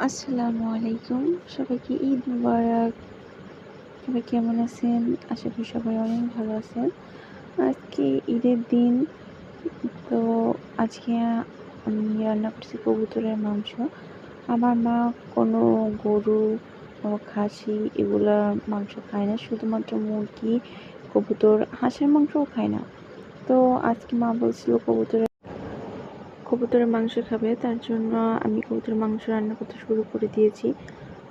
আসসালামু আলাইকুম, সবাইকে ঈদ মুবারক। সবাই কেমন আছেন? আশা করি সবাই অনেক ভালো আছেন। আজকে ঈদের দিন, তো আজকে আমি রান্না করছি কবুতরের মাংস। আমার মা কোনো গরু ও খাসি এগুলা মাংস খায় না, শুধুমাত্র মুরগি, কবুতর, হাঁসের মাংসও খায় না। তো আজকে মা বলছিল কবুতরের মাংস খাবে, তার জন্য আমি কবুতরের মাংস রান্না করতে শুরু করে দিয়েছি।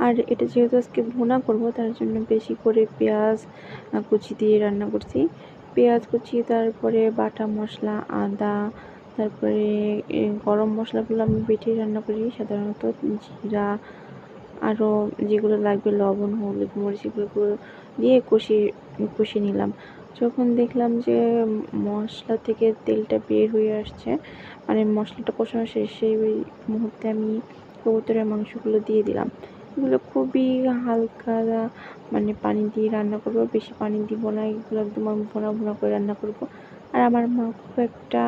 আর এটা যেহেতু আজকে ভুনা করব, তার জন্য বেশি করে পেঁয়াজ কুচি দিয়ে রান্না করছি। পেঁয়াজ কুচি, তারপরে বাটা মশলা, আদা, তারপরে গরম মশলাগুলো আমি বেটে রান্না করি সাধারণত, জিরা, আরও যেগুলো লাগবে লবণ, হলুদ, মরিচ, এগুলো দিয়ে কষিয়ে নিলাম। যখন দেখলাম যে মশলা থেকে তেলটা বের হয়ে আসছে, মানে মশলাটা কষানো শেষ, সেই মুহূর্তে আমি কবুতরের মাংসগুলো দিয়ে দিলাম। এগুলো খুবই হালকা মানে পানি দিয়ে রান্না করব, বেশি পানি দিব না। এগুলো একদম আমি ভুনা ভুনা করে রান্না করব। আর আমার মা খুব একটা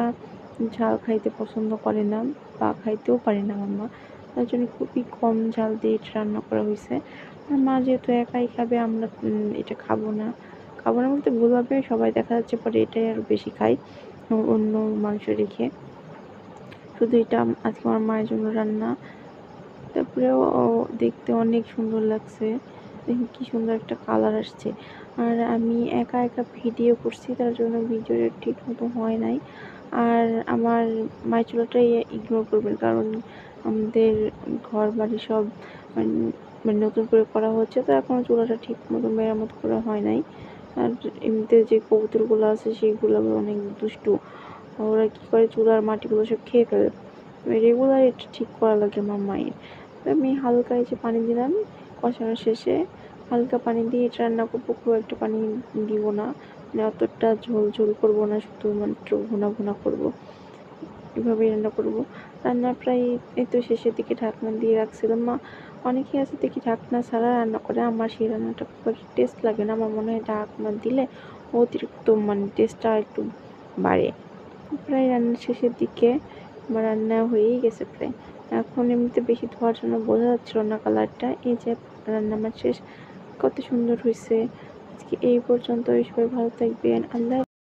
ঝাল খাইতে পছন্দ করে না, বা খাইতেও পারে না আমার মা, তার জন্য খুবই কম ঝাল দিয়ে এটা রান্না করা হয়েছে। আর মা যেহেতু একাই খাবে, আমরা এটা খাবো না বলতে ভুল হবে, সবাই দেখা যাচ্ছে পরে এটাই আরও বেশি খাই অন্য মাংস রেখে। শুধু এটা আজকে আমার মায়ের জন্য রান্না। তারপরেও দেখতে অনেক সুন্দর লাগছে, দেখুন কি সুন্দর একটা কালার আসছে। আর আমি একা একা ভিডিও করছি, তার জন্য ভিডিওটা ঠিক মতো হয় নাই। আর আমার মায়ের চুলাটাই ইগনোর করবেন, কারণ আমাদের ঘর বাড়ি সব মানে নতুন করে করা হচ্ছে, তো এখনও চুলাটা ঠিক মতো মেরামত করা হয় নাই। আর এমনিতে যে কবুতরগুলো আছে সেগুলো অনেক দুষ্টু, ওরা কী করে চুলার মাটিগুলো সব খেয়ে ফেলে। রেগুলার এটা ঠিক করা লাগে আমার মায়ের। তো আমি হালকা যে পানি দিলাম কষানোর শেষে, হালকা পানি দিয়ে এটা রান্না করবো, খুব একটা পানি দিব না, মানে অতটা ঝোল ঝোল করবো না, শুধুমাত্র ভুনা ভুনা করবো, এভাবেই রান্না করবো। রান্না প্রায় এই তো শেষের দিকে ঢাকনা দিয়ে রাখছিলাম। মা অনেকেই আছে দেখি ঢাকনা ছাড়া রান্না করে, আমার সেই রান্নাটা খুব একটা টেস্ট লাগে না। আমার মনে হয় ঢাকনা দিলে অতিরিক্ত মানে টেস্টটা একটু বাড়ে। প্রায় রান্নার শেষের দিকে আমার রান্না হয়েই গেছে প্রায়। এখন এমনিতে বেশি ধোয়ার জন্য বোঝা যাচ্ছিল না কালারটা। এই যে রান্না আমার শেষ, কত সুন্দর হয়েছে। আজকে এই পর্যন্ত, সবাই ভালো থাকবেন। আল্লাহ।